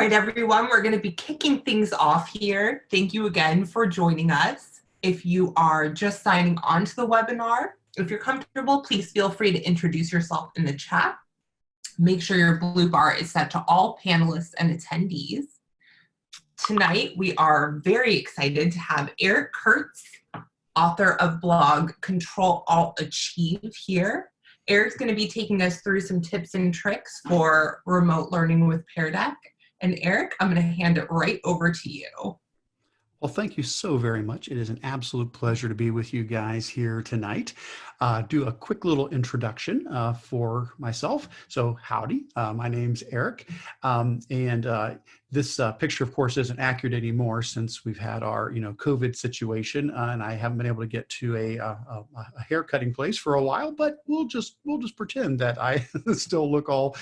right, everyone, we're going to be kicking things off here. Thank you again for joining us. If you are just signing on to the webinar, if you're comfortable, please feel free to introduce yourself in the chat. Make sure your blue bar is set to all panelists and attendees. Tonight, we are very excited to have Eric Curts, author of blog Control-Alt-Achieve here. Eric's going to be taking us through some tips and tricks for remote learning with Pear Deck. And Eric, I'm going to hand it right over to you. Well, thank you so very much. It is an absolute pleasure to be with you guys here tonight. Do a quick little introduction for myself. So howdy, my name's Eric. This picture, of course, isn't accurate anymore since we've had our, COVID situation, and I haven't been able to get to a hair cutting place for a while. But we'll just pretend that I still look all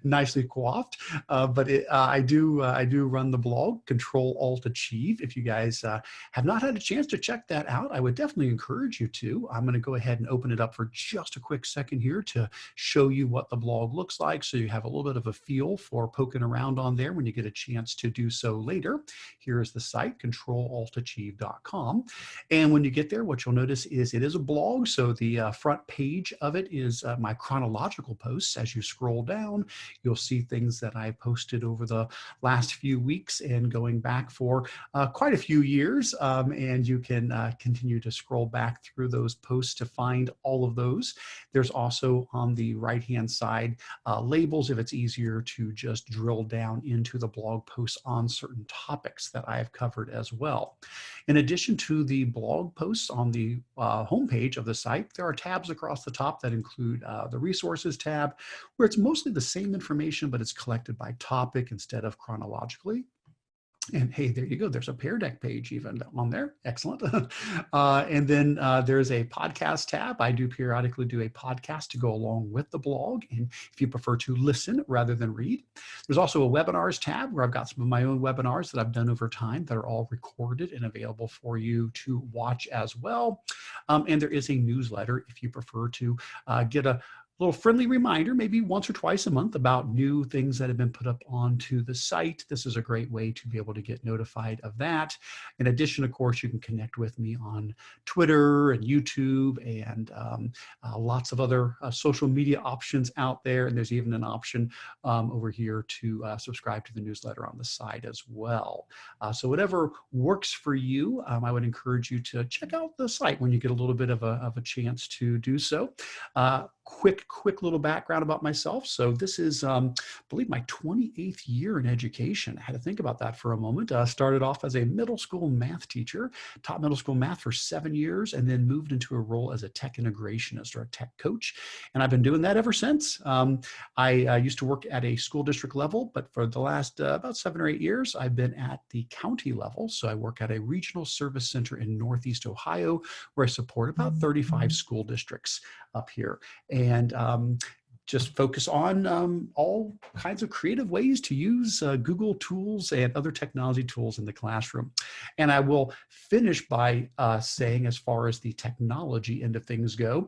nicely coiffed. I do run the blog Control-Alt-Achieve. If you guys have not had a chance to check that out, I would definitely encourage you to. I'm going to go ahead and open it up for just a quick second here to show you what the blog looks like, so you have a little bit of a feel for poking around on there when you get a chance to do so later. Here is the site, controlaltachieve.com. And when you get there, what you'll notice is it is a blog. So the front page of it is my chronological posts. As you scroll down, you'll see things that I posted over the last few weeks and going back for quite a few years. And you can continue to scroll back through those posts to find all of those. There's also on the right-hand side labels if it's easier to just drill down into the blog posts on certain topics that I have covered as well. In addition to the blog posts on the homepage of the site, there are tabs across the top that include the resources tab, where it's mostly the same information, but it's collected by topic instead of chronologically. And hey, there you go. There's a Pear Deck page even on there. Excellent. And then there's a podcast tab. I do periodically do a podcast to go along with the blog. And if you prefer to listen rather than read, there's also a webinars tab where I've got some of my own webinars that I've done over time that are all recorded and available for you to watch as well. And there is a newsletter if you prefer to get a little friendly reminder, maybe once or twice a month, about new things that have been put up onto the site. This is a great way to be able to get notified of that. In addition, of course, you can connect with me on Twitter and YouTube and lots of other social media options out there. And there's even an option over here to subscribe to the newsletter on the side as well. So whatever works for you, I would encourage you to check out the site when you get a little bit of a chance to do so. Quick little background about myself. So this is, I believe, my 28th year in education. I had to think about that for a moment. Started off as a middle school math teacher, taught middle school math for 7 years, and then moved into a role as a tech integrationist or a tech coach. And I've been doing that ever since. I used to work at a school district level, but for the last about 7 or 8 years, I've been at the county level. So I work at a regional service center in Northeast Ohio, where I support about 35 school districts up here. And just focus on all kinds of creative ways to use Google tools and other technology tools in the classroom. And I will finish by saying, as far as the technology end of things go,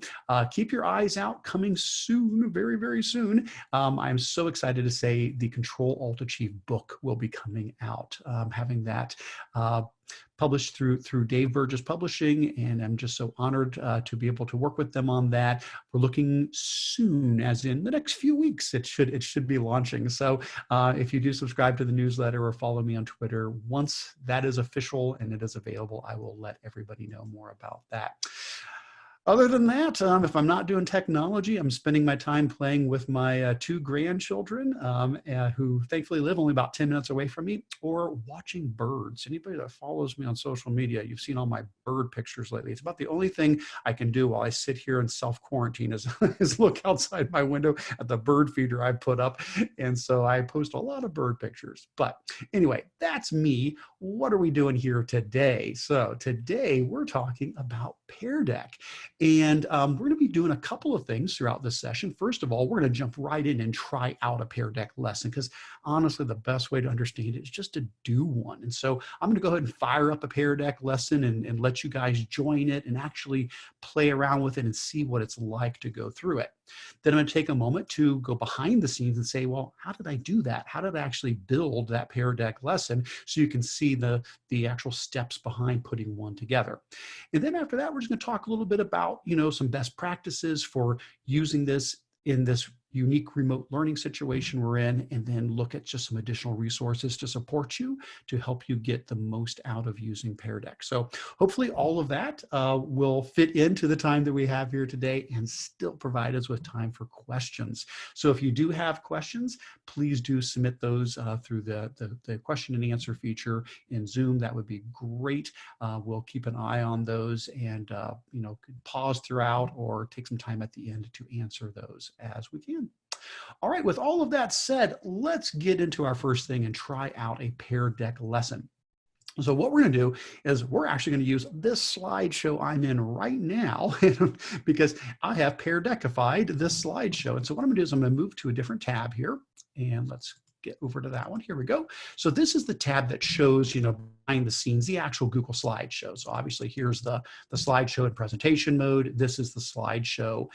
keep your eyes out. Coming soon, very, very soon. I'm so excited to say the Control-Alt-Achieve book will be coming out. Having that published through Dave Burgess Publishing, and I'm just so honored to be able to work with them on that. We're looking soon, as in the next few weeks, it should be launching. So if you do subscribe to the newsletter or follow me on Twitter, once that is official and it is available, I will let everybody know more about that. Other than that, if I'm not doing technology, I'm spending my time playing with my 2 grandchildren who thankfully live only about 10 minutes away from me, or watching birds. Anybody that follows me on social media, you've seen all my bird pictures lately. It's about the only thing I can do while I sit here in self-quarantine is look outside my window at the bird feeder I put up. And so I post a lot of bird pictures. But anyway, that's me. What are we doing here today? So today we're talking about Pear Deck. And we're going to be doing a couple of things throughout this session. First of all, we're going to jump right in and try out a Pear Deck lesson, because honestly, the best way to understand it is just to do one. And so I'm going to go ahead and fire up a Pear Deck lesson and let you guys join it and actually play around with it and see what it's like to go through it. Then I'm going to take a moment to go behind the scenes and say, well, how did I do that? How did I actually build that Pear Deck lesson so you can see the actual steps behind putting one together? And then after that, we're just going to talk a little bit about, some best practices for using this in this unique remote learning situation we're in, and then look at just some additional resources to support you to help you get the most out of using Pear Deck. So hopefully all of that will fit into the time that we have here today and still provide us with time for questions. So if you do have questions, please do submit those through the question and answer feature in Zoom. That would be great. We'll keep an eye on those and pause throughout or take some time at the end to answer those as we can. All right, with all of that said, let's get into our first thing and try out a Pear Deck lesson. So what we're going to do is we're actually going to use this slideshow I'm in right now because I have Pear Deckified this slideshow. And so what I'm going to do is I'm going to move to a different tab here, and let's get over to that one. Here we go. So this is the tab that shows, behind the scenes, the actual Google slideshow. So obviously here's the slideshow in presentation mode. This is the slideshow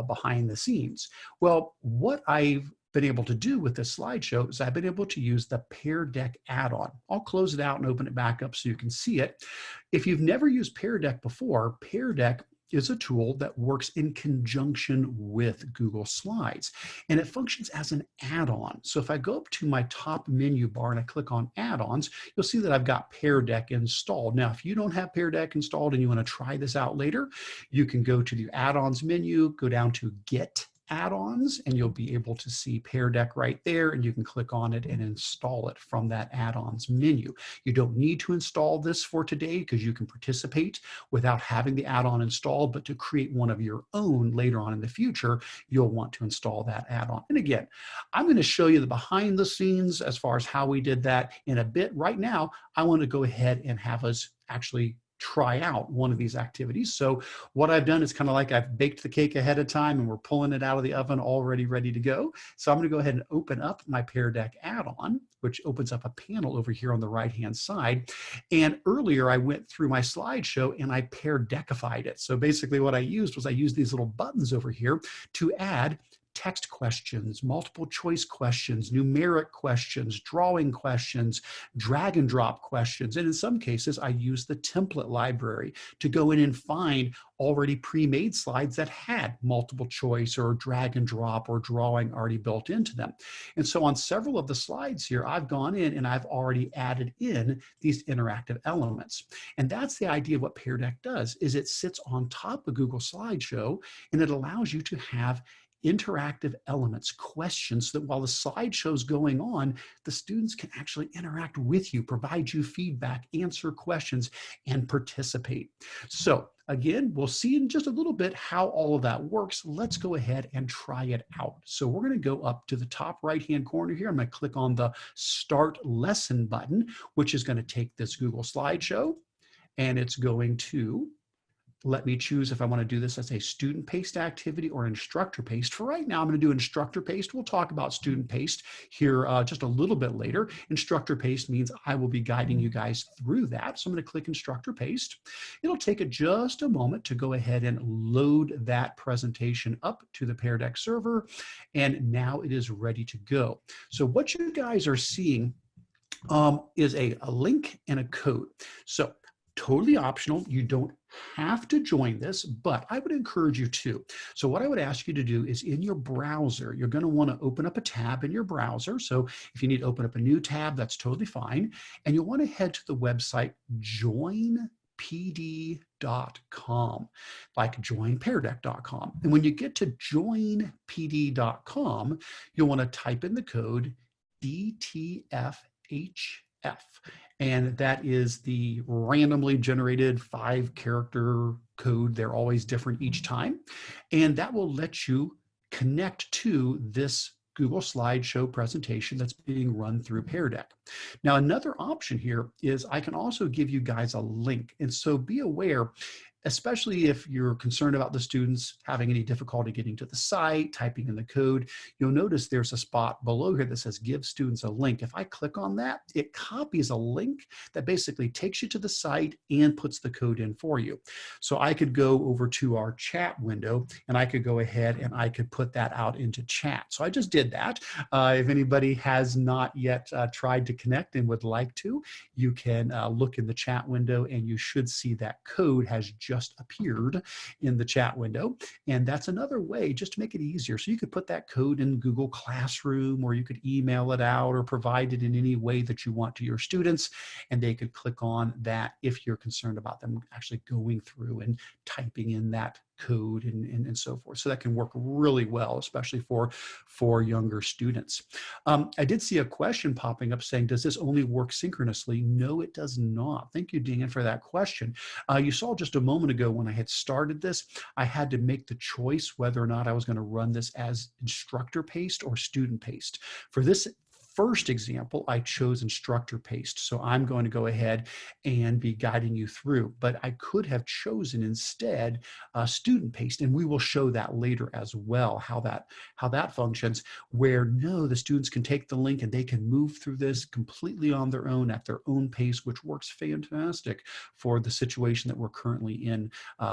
behind the scenes. Well, what I've been able to do with this slideshow is I've been able to use the Pear Deck add-on. I'll close it out and open it back up so you can see it. If you've never used Pear Deck before, Pear Deck is a tool that works in conjunction with Google Slides, and it functions as an add-on. So if I go up to my top menu bar and I click on add-ons, you'll see that I've got Pear Deck installed. Now, if you don't have Pear Deck installed and you want to try this out later, you can go to the add-ons menu, go down to Get Add-ons, and you'll be able to see Pear Deck right there, and you can click on it and install it from that add-ons menu. You don't need to install this for today because you can participate without having the add-on installed, but to create one of your own later on in the future, you'll want to install that add-on. And again, I'm going to show you the behind the scenes as far as how we did that in a bit. Right now, I want to go ahead and have us actually try out one of these activities. So what I've done is kind of like I've baked the cake ahead of time and we're pulling it out of the oven already ready to go. So I'm going to go ahead and open up my Pear Deck add-on, which opens up a panel over here on the right-hand side. And earlier I went through my slideshow and I Pear Deckified it. So basically what I used was I used these little buttons over here to add text questions, multiple choice questions, numeric questions, drawing questions, drag and drop questions. And in some cases, I use the template library to go in and find already pre-made slides that had multiple choice or drag and drop or drawing already built into them. And so on several of the slides here, I've gone in and I've already added in these interactive elements. And that's the idea of what Pear Deck does, is it sits on top of Google Slideshow and it allows you to have interactive elements, questions, so that while the slideshow's going on, the students can actually interact with you, provide you feedback, answer questions, and participate. So again, we'll see in just a little bit how all of that works. Let's go ahead and try it out. So we're going to go up to the top right-hand corner here. I'm going to click on the Start Lesson button, which is going to take this Google Slideshow, and it's going to let me choose if I want to do this as a student paced activity or instructor paced. For right now, I'm going to do instructor paced. We'll talk about student paced here just a little bit later. Instructor paced means I will be guiding you guys through that. So I'm going to click instructor paced. It'll take it just a moment to go ahead and load that presentation up to the Pear Deck server. And now it is ready to go. So what you guys are seeing is a link and a code. So totally optional. You don't have to join this, but I would encourage you to. So what I would ask you to do is in your browser, you're going to want to open up a tab in your browser. So if you need to open up a new tab, that's totally fine. And you'll want to head to the website joinpd.com, like joinpeardeck.com. And when you get to joinpd.com, you'll want to type in the code DTFHF. And that is the randomly generated 5-character code. They're always different each time. And that will let you connect to this Google Slideshow presentation that's being run through Pear Deck. Now, another option here is I can also give you guys a link. And so be aware, especially if you're concerned about the students having any difficulty getting to the site, typing in the code, you'll notice there's a spot below here that says give students a link. If I click on that, it copies a link that basically takes you to the site and puts the code in for you. So I could go over to our chat window and I could go ahead and I could put that out into chat. So I just did that. If anybody has not yet tried to connect and would like to, you can look in the chat window and you should see that code has just appeared in the chat window. And that's another way just to make it easier. So you could put that code in Google Classroom, or you could email it out or provide it in any way that you want to your students, and they could click on that if you're concerned about them actually going through and typing in that code and so forth. So that can work really well, especially for younger students. I did see a question popping up saying, does this only work synchronously? No, it does not. Thank you, Dan, for that question. You saw just a moment ago when I had started this, I had to make the choice whether or not I was going to run this as instructor paced or student paced. For this first example, I chose instructor paced. So I'm going to go ahead and be guiding you through, but I could have chosen instead student paced, and we will show that later as well, how that functions, where no, the students can take the link and they can move through this completely on their own at their own pace, which works fantastic for the situation that we're currently in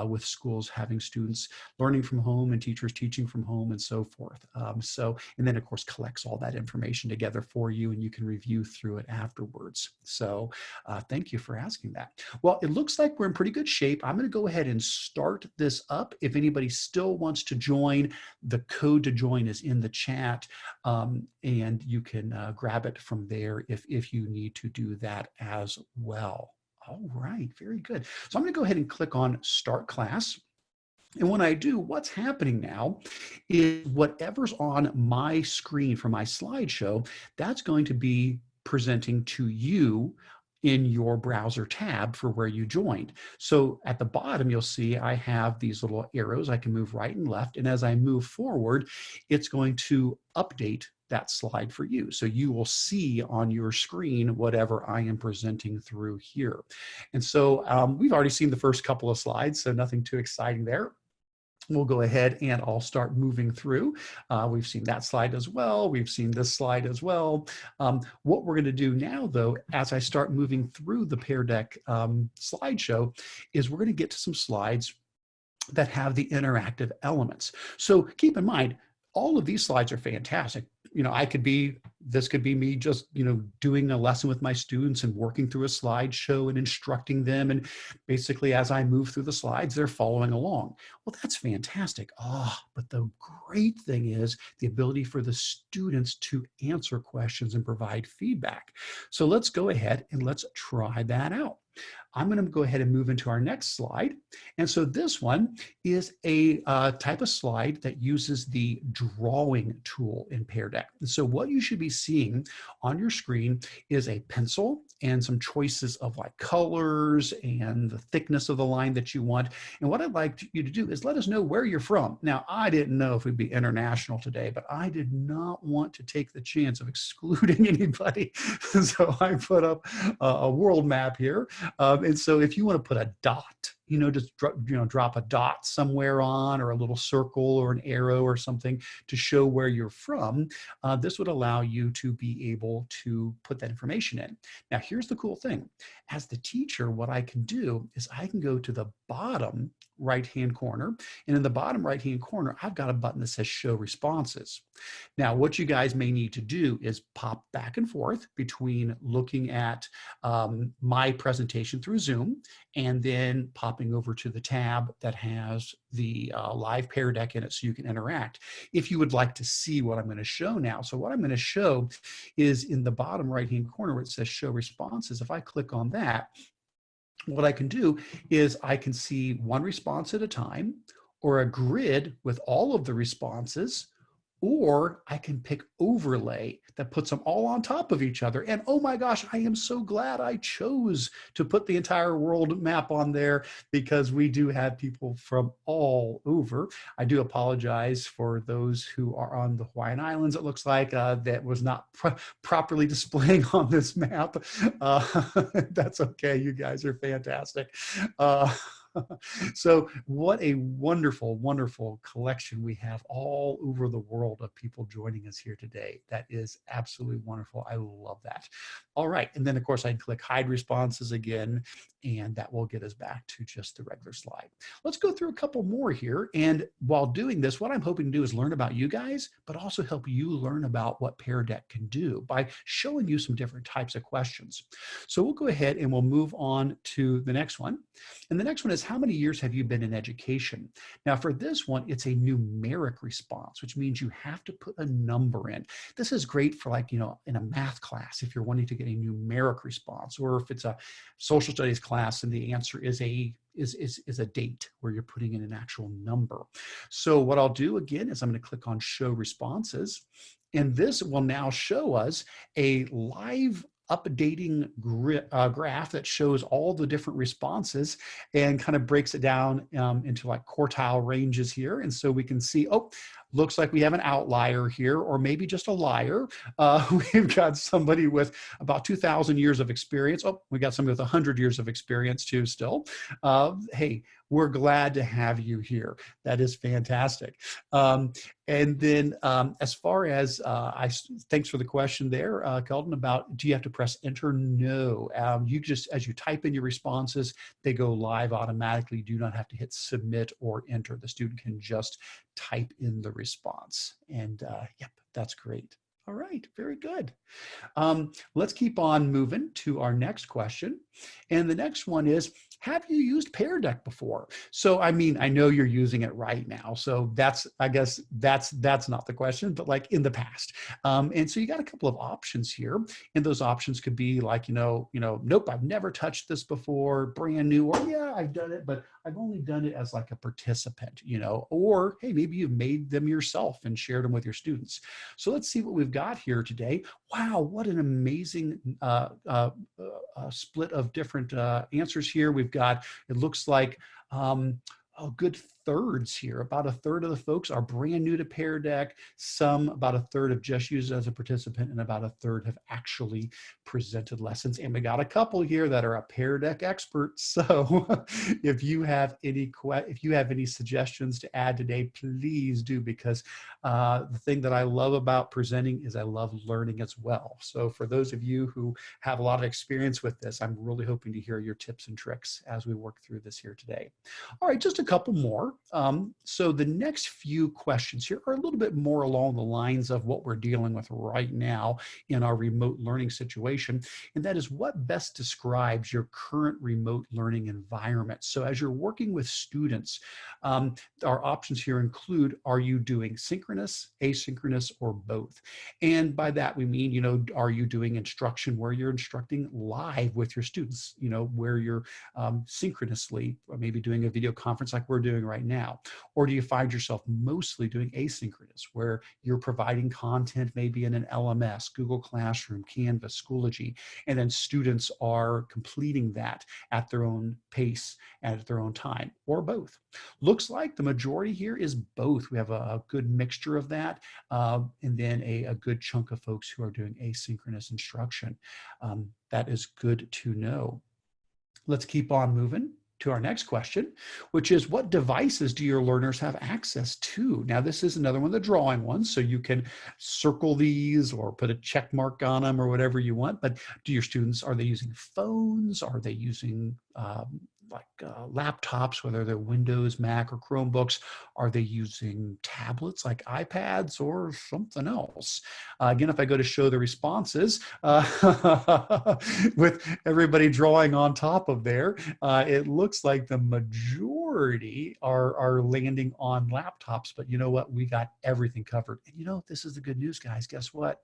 with schools having students learning from home and teachers teaching from home and so forth. And then of course collects all that information together for you, and you can review through it afterwards. So thank you for asking that. Well, it looks like we're in pretty good shape. I'm going to go ahead and start this up. If anybody still wants to join, the code to join is in the chat, and you can grab it from there if you need to do that as well. All right, very good. So I'm going to go ahead and click on Start Class. And when I do, what's happening now is whatever's on my screen for my slideshow, that's going to be presenting to you in your browser tab for where you joined. So at the bottom, you'll see I have these little arrows. I can move right and left. And as I move forward, it's going to update that slide for you. So you will see on your screen whatever I am presenting through here. And so we've already seen the first couple of slides, so nothing too exciting there. We'll go ahead and I'll start moving through. We've seen that slide as well. We've seen this slide as well. What we're going to do now, though, as I start moving through the Pear Deck slideshow, is we're going to get to some slides that have the interactive elements. So keep in mind, all of these slides are fantastic. You know, this could be me just, doing a lesson with my students and working through a slideshow and instructing them. And basically, as I move through the slides, they're following along. Well, that's fantastic. But the great thing is the ability for the students to answer questions and provide feedback. So let's go ahead and let's try that out. I'm going to go ahead and move into our next slide. And so this one is a type of slide that uses the drawing tool in Pear Deck. And so what you should be seeing on your screen is a pencil and some choices of like colors and the thickness of the line that you want. And what I'd like you to do is let us know where you're from. Now, I didn't know if we'd be international today, but I did not want to take the chance of excluding anybody. So I put up a world map here. And so if you want to put a dot, just drop a dot somewhere on, or a little circle or an arrow or something to show where you're from, this would allow you to be able to put that information in. Now, here's the cool thing. As the teacher, what I can do is I can go to the bottom right-hand corner, and in the bottom right-hand corner, I've got a button that says Show Responses. Now, what you guys may need to do is pop back and forth between looking at my presentation through Zoom and then popping over to the tab that has the live Pear Deck in it so you can interact if you would like to see what I'm going to show now. So what I'm going to show is in the bottom right-hand corner where it says Show Responses. If I click on that, what I can do is I can see one response at a time, or a grid with all of the responses, or I can pick overlay that puts them all on top of each other. And oh my gosh, I am so glad I chose to put the entire world map on there, because we do have people from all over. I do apologize for those who are on the Hawaiian Islands, it looks like, that was not properly displaying on this map. That's okay, you guys are fantastic. So what a wonderful, wonderful collection we have all over the world of people joining us here today. That is absolutely wonderful. I love that. All right. And then of course I can click hide responses again, and that will get us back to just the regular slide. Let's go through a couple more here. And while doing this, what I'm hoping to do is learn about you guys, but also help you learn about what Pear Deck can do by showing you some different types of questions. So we'll go ahead and we'll move on to the next one. And the next one is, how many years have you been in education? Now for this one, it's a numeric response, which means you have to put a number in. This is great for, like, in a math class, if you're wanting to get a numeric response, or if it's a social studies class and the answer is a date where you're putting in an actual number. So what I'll do again is I'm going to click on show responses, and this will now show us a live updating graph that shows all the different responses and kind of breaks it down into like quartile ranges here. And so we can see, oh, looks like we have an outlier here, or maybe just a liar. We've got somebody with about 2,000 years of experience. Oh, we got somebody with 100 years of experience too still. Hey, we're glad to have you here. That is fantastic. And then as far as, thanks for the question there, Kelton, about do you have to press enter? No, you just, as you type in your responses, they go live automatically. You do not have to hit submit or enter. The student can just type in the response. And yep, that's great. All right, very good. Let's keep on moving to our next question. And the next one is, have you used Pear Deck before? So, I mean, I know you're using it right now. So that's, I guess that's not the question, but like in the past. And so you got a couple of options here. And those options could be like, nope, I've never touched this before, brand new, or yeah, I've done it, but I've only done it as like a participant, or hey, maybe you've made them yourself and shared them with your students. So let's see what we've got here today. Wow, what an amazing split of different answers here. We've got, it looks like a good thirds here. About a third of the folks are brand new to Pear Deck. Some, about a third, have just used it as a participant, and about a third have actually presented lessons. And we got a couple here that are a Pear Deck expert. So if you have any suggestions to add today, please do, because the thing that I love about presenting is I love learning as well. So for those of you who have a lot of experience with this, I'm really hoping to hear your tips and tricks as we work through this here today. All right, just a couple more. So the next few questions here are a little bit more along the lines of what we're dealing with right now in our remote learning situation. And that is, what best describes your current remote learning environment? So as you're working with students, our options here include, are you doing synchronous, asynchronous, or both? And by that we mean, are you doing instruction where you're instructing live with your students, where you're synchronously, or maybe doing a video conference like we're doing right now? Or do you find yourself mostly doing asynchronous, where you're providing content maybe in an LMS, Google Classroom, Canvas, Schoology, and then students are completing that at their own pace and at their own time, or both? Looks like the majority here is both. We have a good mixture of that, and then a good chunk of folks who are doing asynchronous instruction. That is good to know. Let's keep on moving to our next question, which is, what devices do your learners have access to? Now, this is another one of the drawing ones, so you can circle these or put a check mark on them or whatever you want. But do your students, are they using phones? Are they using laptops, whether they're Windows, Mac, or Chromebooks? Are they using tablets like iPads or something else? Again, if I go to show the responses, with everybody drawing on top of there, it looks like the majority are landing on laptops. But you know what? We got everything covered. And this is the good news, guys. Guess what?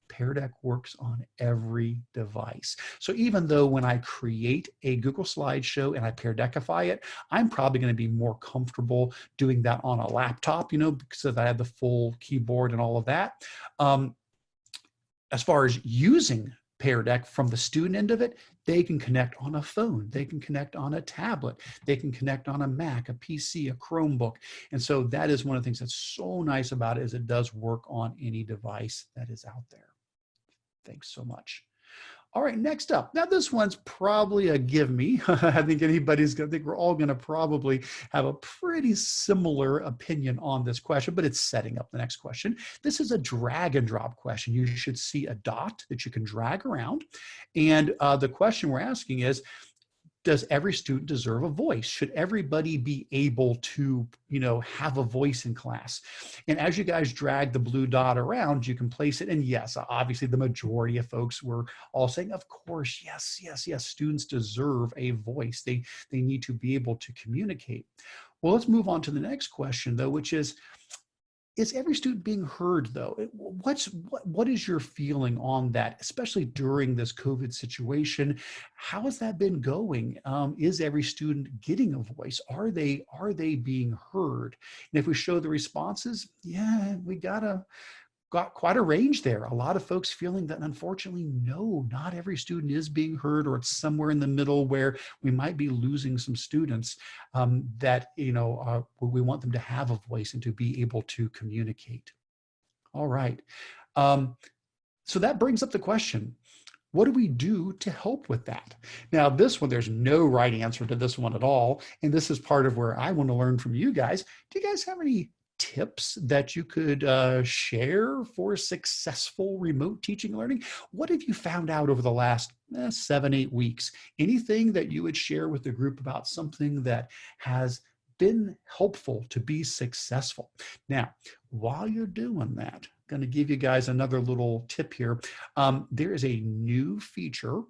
Pear Deck works on every device. So even though when I create a Google Slideshow and I Pear Deckify it, I'm probably going to be more comfortable doing that on a laptop, because I have the full keyboard and all of that. As far as using Pear Deck from the student end of it, they can connect on a phone, they can connect on a tablet, they can connect on a Mac, a PC, a Chromebook. And so that is one of the things that's so nice about it, is it does work on any device that is out there. Thanks so much. All right, next up. Now this one's probably a give me. I think we're all gonna probably have a pretty similar opinion on this question, but it's setting up the next question. This is a drag and drop question. You should see a dot that you can drag around. And the question we're asking is, does every student deserve a voice? Should everybody be able to, have a voice in class? And as you guys drag the blue dot around, you can place it. And yes, obviously the majority of folks were all saying, of course, yes, students deserve a voice. They need to be able to communicate. Well, let's move on to the next question though, which is every student being heard though? What is your feeling on that, especially during this COVID situation? How has that been going? Is every student getting a voice? Are they being heard? And if we show the responses, yeah, we got quite a range there. A lot of folks feeling that unfortunately, no, not every student is being heard, or it's somewhere in the middle where we might be losing some students that, we want them to have a voice and to be able to communicate. All right. So that brings up the question, what do we do to help with that? Now, this one, there's no right answer to this one at all. And this is part of where I want to learn from you guys. Do you guys have any tips that you could share for successful remote teaching and learning? What have you found out over the last 7-8 weeks? Anything that you would share with the group about something that has been helpful to be successful? Now, while you're doing that, I'm going to give you guys another little tip here. There is a new feature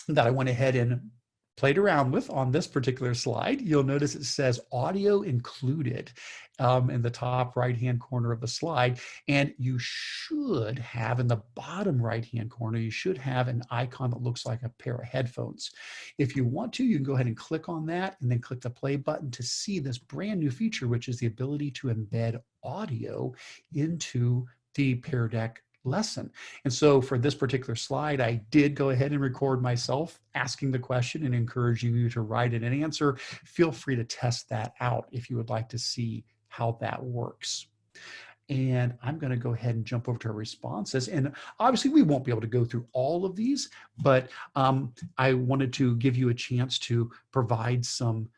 that I went ahead and played around with on this particular slide. You'll notice it says audio included in the top right-hand corner of the slide. And you should have in the bottom right-hand corner, you should have an icon that looks like a pair of headphones. If you want to, you can go ahead and click on that and then click the play button to see this brand new feature, which is the ability to embed audio into the Pear Deck lesson. And so for this particular slide, I did go ahead and record myself asking the question and encouraging you to write it and answer. Feel free to test that out if you would like to see how that works. And I'm going to go ahead and jump over to our responses. And obviously we won't be able to go through all of these, but I wanted to give you a chance to provide some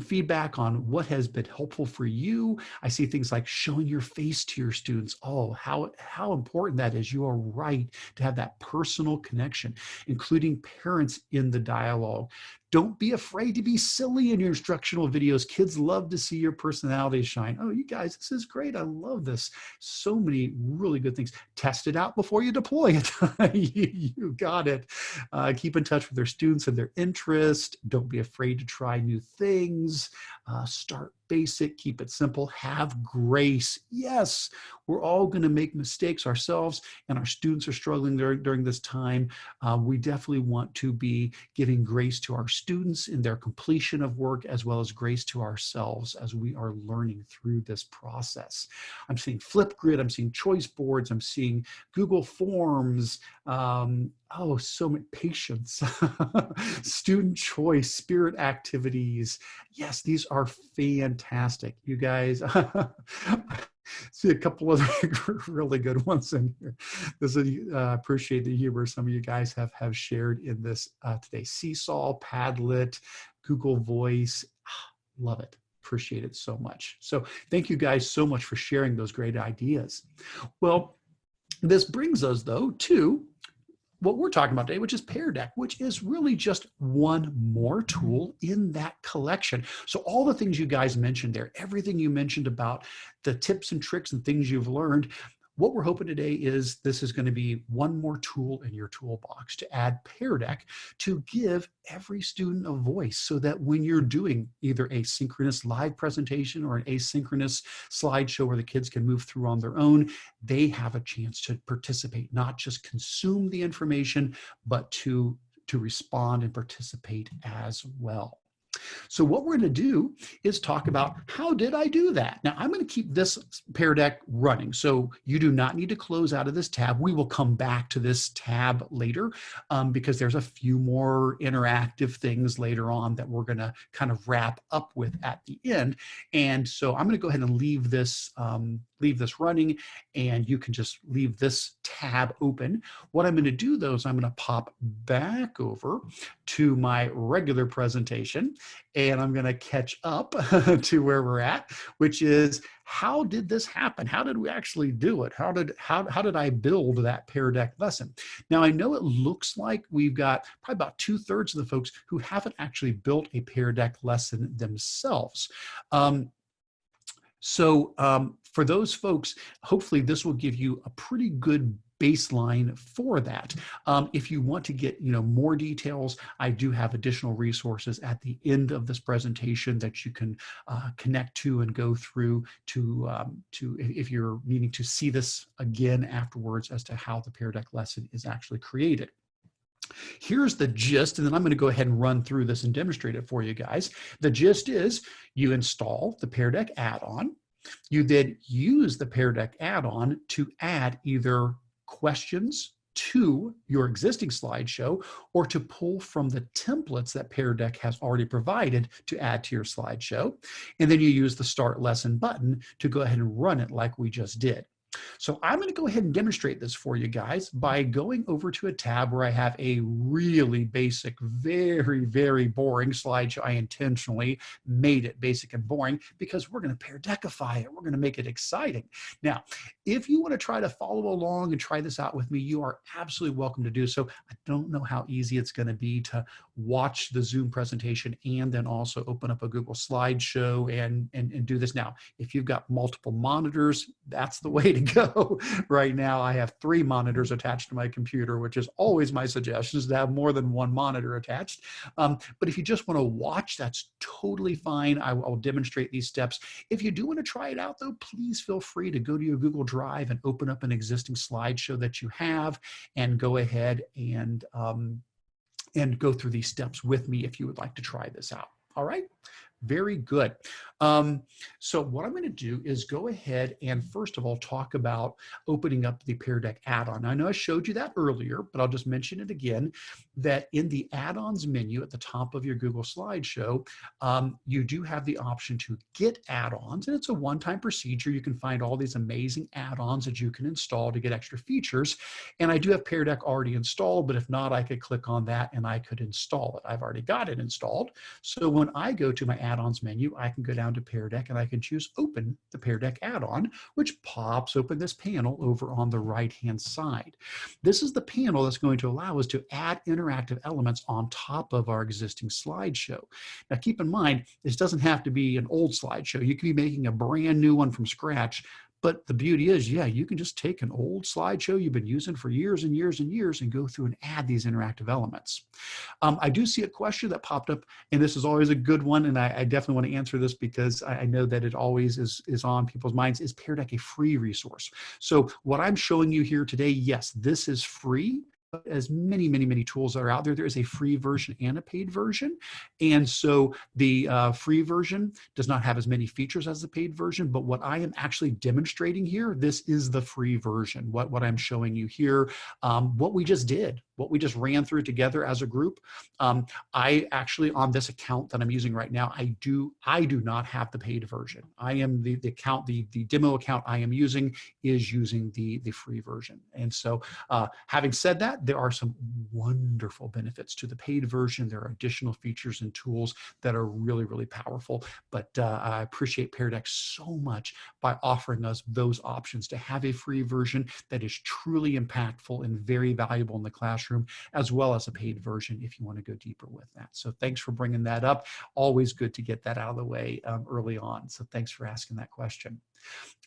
feedback on what has been helpful for you. I see things like showing your face to your students. Oh, how important that is. You are right to have that personal connection, including parents in the dialogue. Don't be afraid to be silly in your instructional videos. Kids love to see your personality shine. Oh, you guys, this is great. I love this. So many really good things. Test it out before you deploy it. You got it. Keep in touch with their students and their interest. Don't be afraid to try new things. Start basic, keep it simple, have grace. Yes, we're all going to make mistakes ourselves, and our students are struggling during this time. We definitely want to be giving grace to our students in their completion of work, as well as grace to ourselves as we are learning through this process. I'm seeing Flipgrid, I'm seeing choice boards, I'm seeing Google Forms, oh, so much patience, student choice, spirit activities. Yes, these are fantastic. You guys, see a couple of really good ones in here. This is appreciate the humor some of you guys have shared in this today. Seesaw, Padlet, Google Voice, love it. Appreciate it so much. So thank you guys so much for sharing those great ideas. Well, this brings us though to what we're talking about today, which is Pear Deck, which is really just one more tool in that collection. So all the things you guys mentioned there, everything you mentioned about the tips and tricks and things you've learned, what we're hoping today is this is going to be one more tool in your toolbox to add Pear Deck to give every student a voice, so that when you're doing either a synchronous live presentation or an asynchronous slideshow where the kids can move through on their own, they have a chance to participate, not just consume the information, but to respond and participate as well. So what we're going to do is talk about how did I do that? Now I'm going to keep this Pear Deck running. So you do not need to close out of this tab. We will come back to this tab later because there's a few more interactive things later on that we're going to kind of wrap up with at the end. And so I'm going to go ahead and leave this running, and you can just leave this tab open. What I'm going to do though is I'm going to pop back over to my regular presentation, and I'm going to catch up to where we're at, which is how did this happen? How did we actually do it? How did I build that Pear Deck lesson? Now I know it looks like we've got probably about 2/3 of the folks who haven't actually built a Pear Deck lesson themselves. For those folks, hopefully this will give you a pretty good baseline for that. If you want to get more details, I do have additional resources at the end of this presentation that you can connect to and go through to if you're needing to see this again afterwards as to how the Pear Deck lesson is actually created. Here's the gist, and then I'm going to go ahead and run through this and demonstrate it for you guys. The gist is you install the Pear Deck add-on. You then use the Pear Deck add-on to add either questions to your existing slideshow or to pull from the templates that Pear Deck has already provided to add to your slideshow. And then you use the Start Lesson button to go ahead and run it like we just did. So I'm going to go ahead and demonstrate this for you guys by going over to a tab where I have a really basic, very, very boring slideshow. I intentionally made it basic and boring because we're going to Pear Deckify it. We're going to make it exciting. Now, if you want to try to follow along and try this out with me, you are absolutely welcome to do so. I don't know how easy it's going to be to watch the Zoom presentation and then also open up a Google slideshow and do this. Now, if you've got multiple monitors, that's the way to go. Right now, I have 3 monitors attached to my computer, which is always my suggestion, is to have more than 1 monitor attached. But if you just want to watch, that's totally fine. I'll demonstrate these steps. If you do want to try it out, though, please feel free to go to your Google Drive and open up an existing slideshow that you have and go ahead and go through these steps with me if you would like to try this out. All right. Very good. So what I'm going to do is go ahead and first of all talk about opening up the Pear Deck add-on. I know I showed you that earlier, but I'll just mention it again, that in the add-ons menu at the top of your Google slideshow, you do have the option to get add-ons, and it's a one-time procedure. You can find all these amazing add-ons that you can install to get extra features. And I do have Pear Deck already installed, but if not, I could click on that and I could install it. I've already got it installed. So when I go to my add-ons menu, I can go down to Pear Deck and I can choose Open the Pear Deck add-on, which pops open this panel over on the right-hand side. This is the panel that's going to allow us to add interactive elements on top of our existing slideshow. Now, keep in mind, this doesn't have to be an old slideshow. You can be making a brand new one from scratch. But the beauty is, yeah, you can just take an old slideshow you've been using for years and years and years and go through and add these interactive elements. I do see a question that popped up, and this is always a good one, and I definitely want to answer this because I know that it always is on people's minds. Is Pear Deck a free resource? So what I'm showing you here today, yes, this is free. But as many, many, many tools that are out there, there is a free version and a paid version. And so the free version does not have as many features as the paid version, but what I am actually demonstrating here, this is the free version. What I'm showing you here, what we just did, what we just ran through together as a group. I actually, on this account that I'm using right now, I do not have the paid version. I am the account, the demo account I am using is using the free version. And so having said that, there are some wonderful benefits to the paid version. There are additional features and tools that are really, really powerful. But I appreciate Pear Deck so much by offering us those options to have a free version that is truly impactful and very valuable in the classroom, as well as a paid version if you want to go deeper with that. So thanks for bringing that up. Always good to get that out of the way early on. So thanks for asking that question.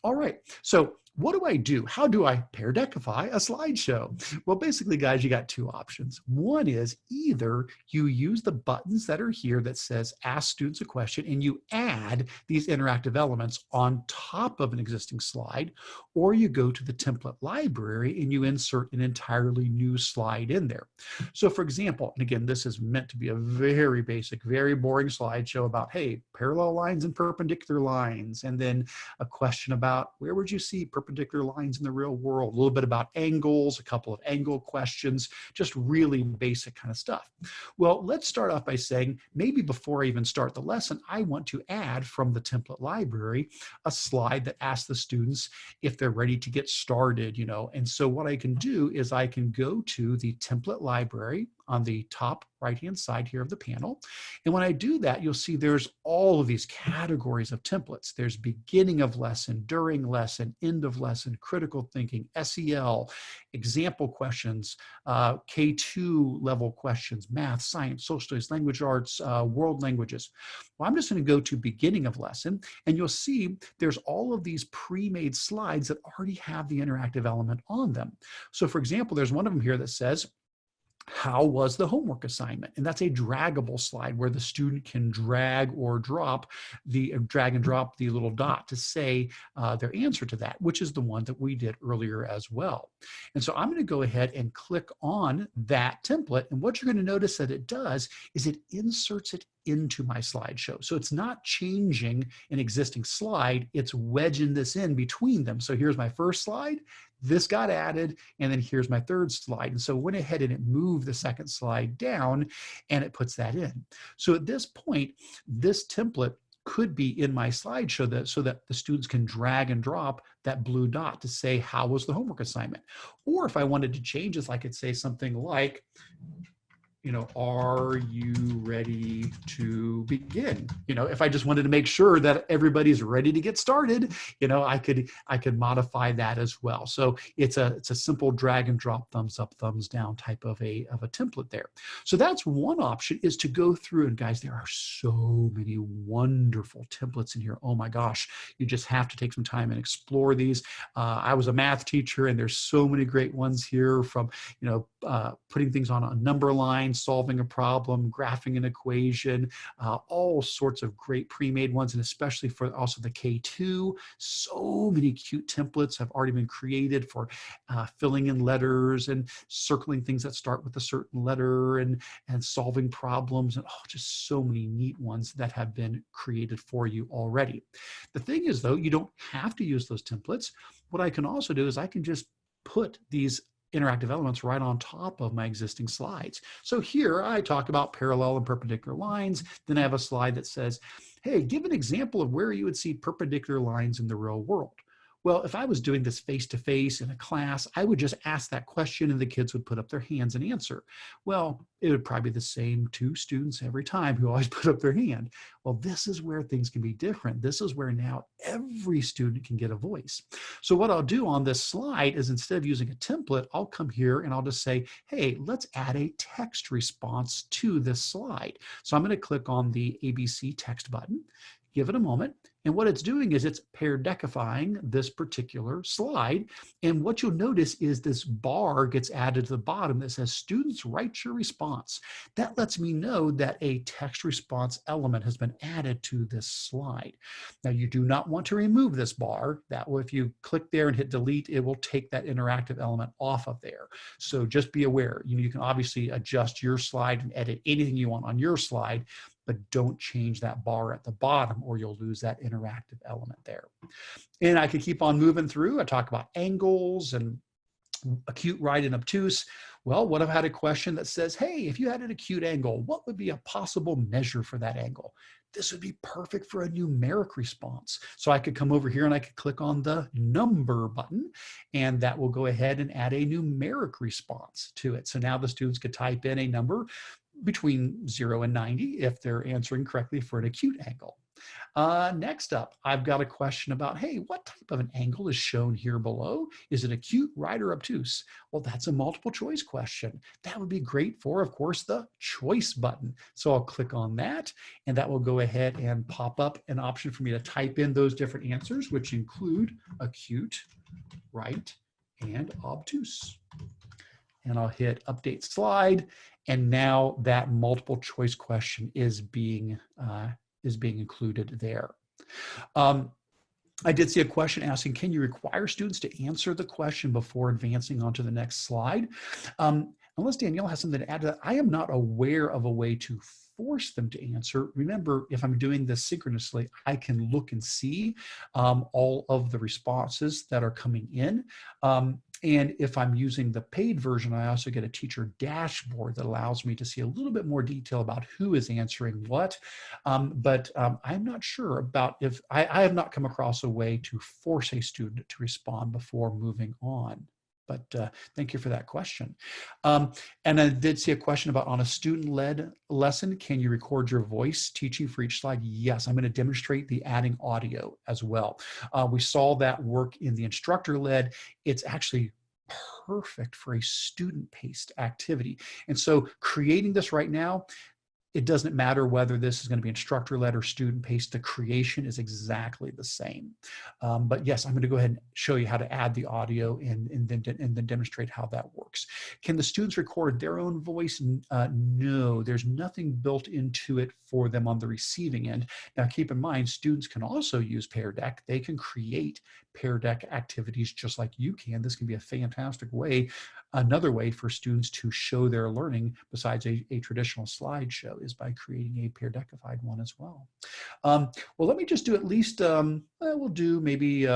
All right, so what do I do? How do I Pear Deckify a slideshow? Well, basically, guys, you got two options. One is either you use the buttons that are here that says ask students a question and you add these interactive elements on top of an existing slide, or you go to the template library and you insert an entirely new slide in there. So for example, and again, this is meant to be a very basic, very boring slideshow about, hey, parallel lines and perpendicular lines, and then a question about where would you see perpendicular lines in the real world, a little bit about angles, a couple of angle questions, just really basic kind of stuff. Well, let's start off by saying, maybe before I even start the lesson, I want to add from the template library a slide that asks the students if they're ready to get started, and so what I can do is I can go to the template library on the top right-hand side here of the panel. And when I do that, you'll see there's all of these categories of templates. There's beginning of lesson, during lesson, end of lesson, critical thinking, SEL, example questions, K2 level questions, math, science, social studies, language arts, world languages. Well, I'm just going to go to beginning of lesson, and you'll see there's all of these pre-made slides that already have the interactive element on them. So for example, there's one of them here that says, how was the homework assignment? And that's a draggable slide where the student can drag and drop the little dot to say their answer to that, which is the one that we did earlier as well. And so I'm going to go ahead and click on that template. And what you're going to notice that it does is it inserts it into my slideshow. So it's not changing an existing slide, it's wedging this in between them. So here's my first slide, this got added, and then here's my third slide. And so it went ahead and it moved the second slide down and it puts that in. So at this point, this template could be in my slideshow so that the students can drag and drop that blue dot to say, how was the homework assignment? Or if I wanted to change this, I could say something like, are you ready to begin? If I just wanted to make sure that everybody's ready to get started, I could modify that as well. So it's a simple drag and drop, thumbs up, thumbs down type of a template there. So that's one option, is to go through, and guys, there are so many wonderful templates in here. Oh my gosh, you just have to take some time and explore these. I was a math teacher, and there's so many great ones here, from putting things on a number line, solving a problem, graphing an equation, all sorts of great pre-made ones, and especially for also the K2. So many cute templates have already been created for filling in letters and circling things that start with a certain letter, and solving problems, and just so many neat ones that have been created for you already. The thing is, though, you don't have to use those templates. What I can also do is I can just put these interactive elements right on top of my existing slides. So here I talk about parallel and perpendicular lines. Then I have a slide that says, hey, give an example of where you would see perpendicular lines in the real world. Well, if I was doing this face-to-face in a class, I would just ask that question and the kids would put up their hands and answer. Well, it would probably be the same two students every time who always put up their hand. Well, this is where things can be different. This is where now every student can get a voice. So what I'll do on this slide is, instead of using a template, I'll come here and I'll just say, hey, let's add a text response to this slide. So I'm going to click on the ABC text button, give it a moment. And what it's doing is it's Pear Deckifying this particular slide. And what you'll notice is this bar gets added to the bottom that says, students, write your response. That lets me know that a text response element has been added to this slide. Now, you do not want to remove this bar. That way, if you click there and hit delete, it will take that interactive element off of there. So just be aware, you can obviously adjust your slide and edit anything you want on your slide, but don't change that bar at the bottom or you'll lose that interactive element there. And I could keep on moving through. I talk about angles and acute, right, and obtuse. Well, what if I had a question that says, hey, if you had an acute angle, what would be a possible measure for that angle? This would be perfect for a numeric response. So I could come over here and I could click on the number button, and that will go ahead and add a numeric response to it. So now the students could type in a number between 0 and 90 if they're answering correctly for an acute angle. Next up, I've got a question about, hey, what type of an angle is shown here below? Is it acute, right, or obtuse? Well, that's a multiple choice question. That would be great for, of course, the choice button. So I'll click on that, and that will go ahead and pop up an option for me to type in those different answers, which include acute, right, and obtuse. And I'll hit update slide, and now that multiple choice question is being included there. I did see a question asking, can you require students to answer the question before advancing on to the next slide? Unless Danielle has something to add to that, I am not aware of a way to force them to answer. Remember, if I'm doing this synchronously, I can look and see all of the responses that are coming in. And if I'm using the paid version, I also get a teacher dashboard that allows me to see a little bit more detail about who is answering what. But I'm not sure about if, I have not come across a way to force a student to respond before moving on. But thank you for that question. And I did see a question about, on a student-led lesson, can you record your voice teaching for each slide? Yes, I'm going to demonstrate the adding audio as well. We saw that work in the instructor-led. It's actually perfect for a student-paced activity. And so creating this right now, it doesn't matter whether this is going to be instructor-led or student-paced, the creation is exactly the same. But yes, I'm going to go ahead and show you how to add the audio and then demonstrate how that works. Can the students record their own voice? No, there's nothing built into it for them on the receiving end. Now keep in mind, students can also use Pear Deck. They can create Pear Deck activities just like you can. This can be a fantastic way, another way for students to show their learning besides a traditional slideshow, is by creating a Pear Deckified one as well. Well, let me just do at least, we'll do maybe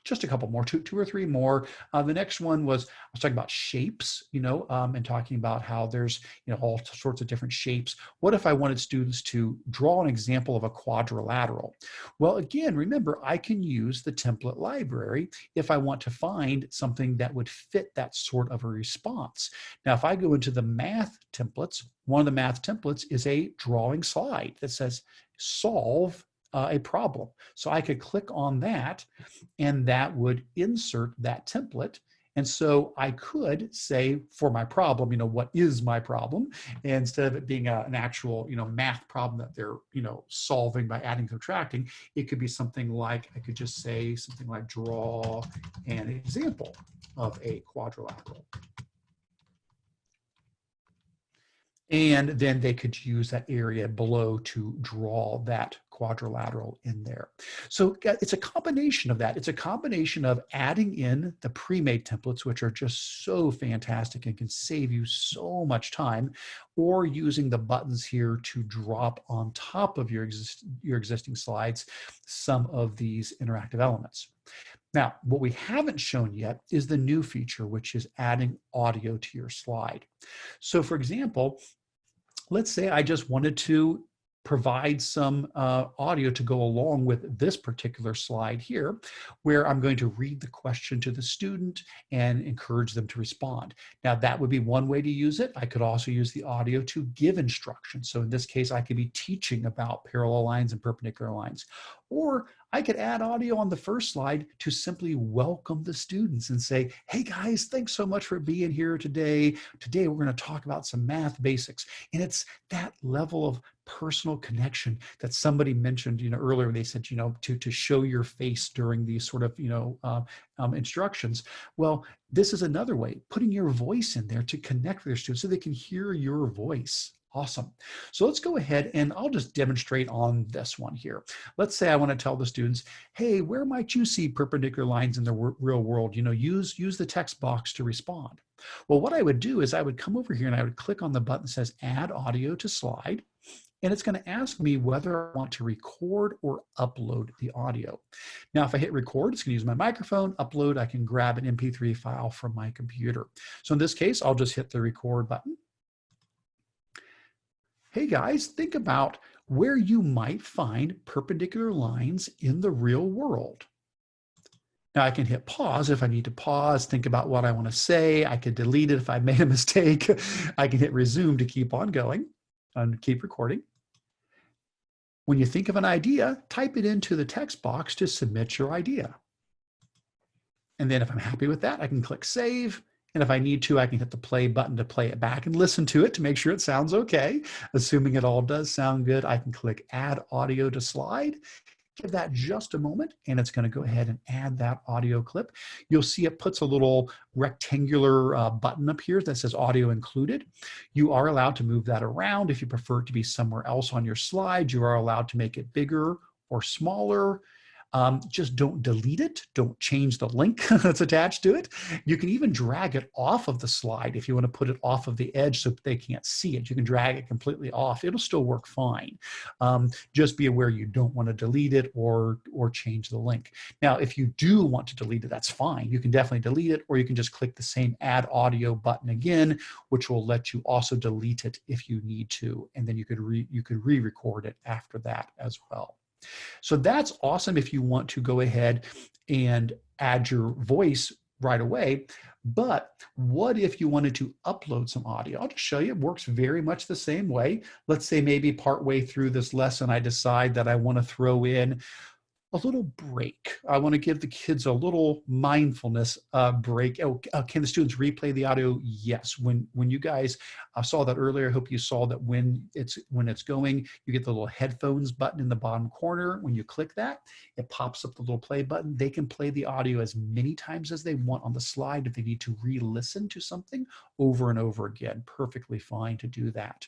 just a couple more, two or three more. The next one was, I was talking about shapes, and talking about how there's, all sorts of different shapes. What if I wanted students to draw an example of a quadrilateral? Well, again, remember, I can use the template library if I want to find something that would fit that sort of a response. Now, if I go into the math templates, one of the math templates is a drawing slide that says solve a problem. So I could click on that, and that would insert that template. And so I could say for my problem, what is my problem? And instead of it being an actual, math problem that they're, solving by adding, subtracting, it could be something like, I could just say something like, draw an example of a quadrilateral. And then they could use that area below to draw that quadrilateral in there. So it's a combination of that. It's a combination of adding in the pre-made templates, which are just so fantastic and can save you so much time, or using the buttons here to drop on top of your existing slides some of these interactive elements. Now, what we haven't shown yet is the new feature, which is adding audio to your slide. So for example, let's say I just wanted to provide some audio to go along with this particular slide here, where I'm going to read the question to the student and encourage them to respond. Now, that would be one way to use it. I could also use the audio to give instructions. So in this case, I could be teaching about parallel lines and perpendicular lines. Or I could add audio on the first slide to simply welcome the students and say, hey guys, thanks so much for being here today. Today we're going to talk about some math basics. And it's that level of personal connection that somebody mentioned, earlier. They said, to show your face during these sort of, instructions. Well, this is another way, putting your voice in there to connect with your students so they can hear your voice. Awesome. So let's go ahead and I'll just demonstrate on this one here. Let's say I want to tell the students, hey, where might you see perpendicular lines in the real world? Use the text box to respond. Well, what I would do is I would come over here and I would click on the button that says add audio to slide. And it's going to ask me whether I want to record or upload the audio. Now, if I hit record, it's going to use my microphone. Upload, I can grab an MP3 file from my computer. So in this case, I'll just hit the record button. Hey guys, think about where you might find perpendicular lines in the real world. Now I can hit pause if I need to pause, think about what I want to say. I could delete it if I made a mistake. I can hit resume to keep on going and keep recording. When you think of an idea, type it into the text box to submit your idea. And then if I'm happy with that, I can click save. And if I need to, I can hit the play button to play it back and listen to it to make sure it sounds okay. Assuming it all does sound good, I can click add audio to slide. Give that just a moment, and it's going to go ahead and add that audio clip. You'll see it puts a little rectangular button up here that says audio included. You are allowed to move that around. If you prefer it to be somewhere else on your slide, you are allowed to make it bigger or smaller. Just don't delete it. Don't change the link that's attached to it. You can even drag it off of the slide if you want to put it off of the edge so they can't see it. You can drag it completely off. It'll still work fine. Just be aware you don't want to delete it or change the link. Now, if you do want to delete it, that's fine. You can definitely delete it, or you can just click the same add audio button again, which will let you also delete it if you need to. And then you could re-record it after that as well. So that's awesome if you want to go ahead and add your voice right away. But what if you wanted to upload some audio? I'll just show you. It works very much the same way. Let's say maybe partway through this lesson, I decide that I want to throw in a little break. I want to give the kids a little mindfulness break. Can the students replay the audio? Yes. When you guys saw that earlier, I hope you saw that when it's going, you get the little headphones button in the bottom corner. When you click that, it pops up the little play button. They can play the audio as many times as they want on the slide if they need to re-listen to something over and over again. Perfectly fine to do that.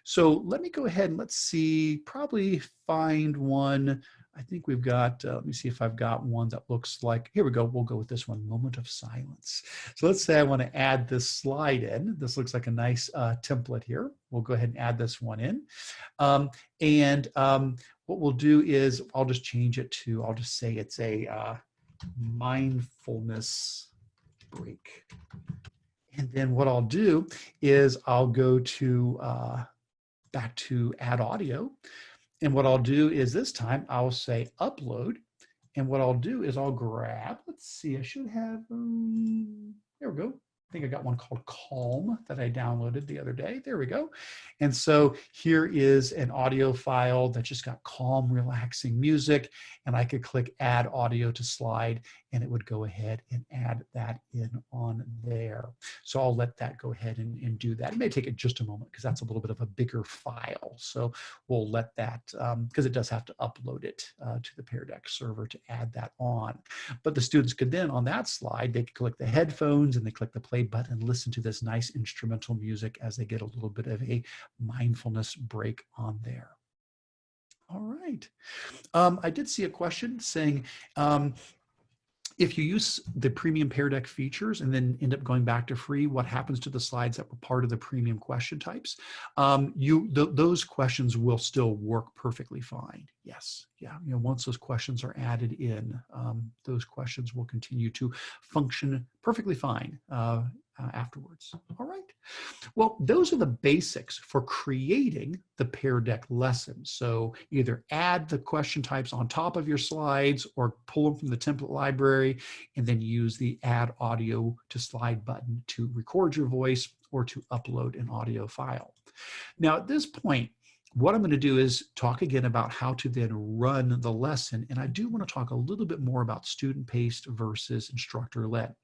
So let me go ahead and let's see, probably find one. I think we've got, let me see if I've got one that looks like, here we go. We'll go with this one, moment of silence. So let's say I want to add this slide in. This looks like a nice template here. We'll go ahead and add this one in. What we'll do is I'll just change it to, I'll just say it's a mindfulness break. And then what I'll do is I'll go to back to add audio. And what I'll do is this time I'll say upload. And what I'll do is I'll grab, let's see, I should have, there we go. I think I got one called Calm that I downloaded the other day. There we go. And so here is an audio file that just got calm, relaxing music. And I could click add audio to slide, and it would go ahead and add that in on there. So I'll let that go ahead and do that. It may take it just a moment because that's a little bit of a bigger file. So we'll let that, because it does have to upload it to the Pear Deck server to add that on. But the students could then, on that slide, they could click the headphones and they click the play button and listen to this nice instrumental music as they get a little bit of a mindfulness break on there. All right. I did see a question saying, if you use the premium Pear Deck features and then end up going back to free, what happens to the slides that were part of the premium question types? Those questions will still work perfectly fine. Yes, yeah. Once those questions are added in, those questions will continue to function perfectly fine afterwards. All right. Well, those are the basics for creating the Pear Deck lesson. So either add the question types on top of your slides or pull them from the template library and then use the add audio to slide button to record your voice or to upload an audio file. Now, at this point, what I'm going to do is talk again about how to then run the lesson. And I do want to talk a little bit more about student-paced versus instructor-led.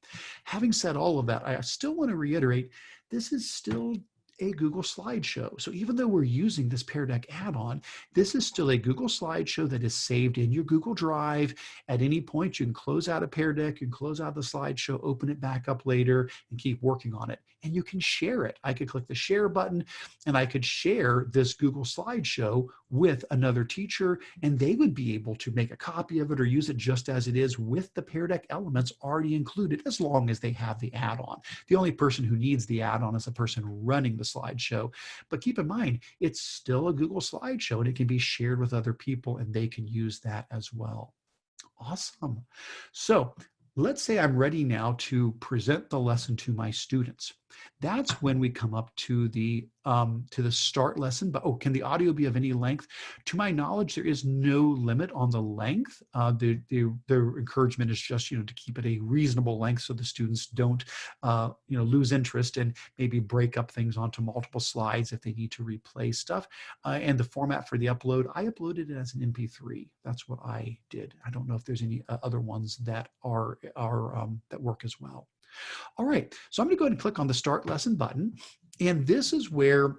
Having said all of that, I still want to reiterate, this is still a Google Slideshow. So even though we're using this Pear Deck add-on, this is still a Google Slideshow that is saved in your Google Drive. At any point, you can close out a Pear Deck, you can close out the slideshow, open it back up later, and keep working on it. And you can share it. I could click the share button, and I could share this Google Slideshow with another teacher, and they would be able to make a copy of it or use it just as it is with the Pear Deck elements already included, as long as they have the add-on. The only person who needs the add-on is the person running the slideshow. But keep in mind, it's still a Google Slideshow, and it can be shared with other people, and they can use that as well. Awesome. So let's say I'm ready now to present the lesson to my students. That's when we come up to the start lesson. But can the audio be of any length? To my knowledge, there is no limit on the length. Their encouragement is just to keep it a reasonable length so the students don't lose interest and maybe break up things onto multiple slides if they need to replay stuff. And the format for the upload, I uploaded it as an MP3. That's what I did. I don't know if there's any other ones that are that work as well. All right, so I'm going to go ahead and click on the Start Lesson button, and this is where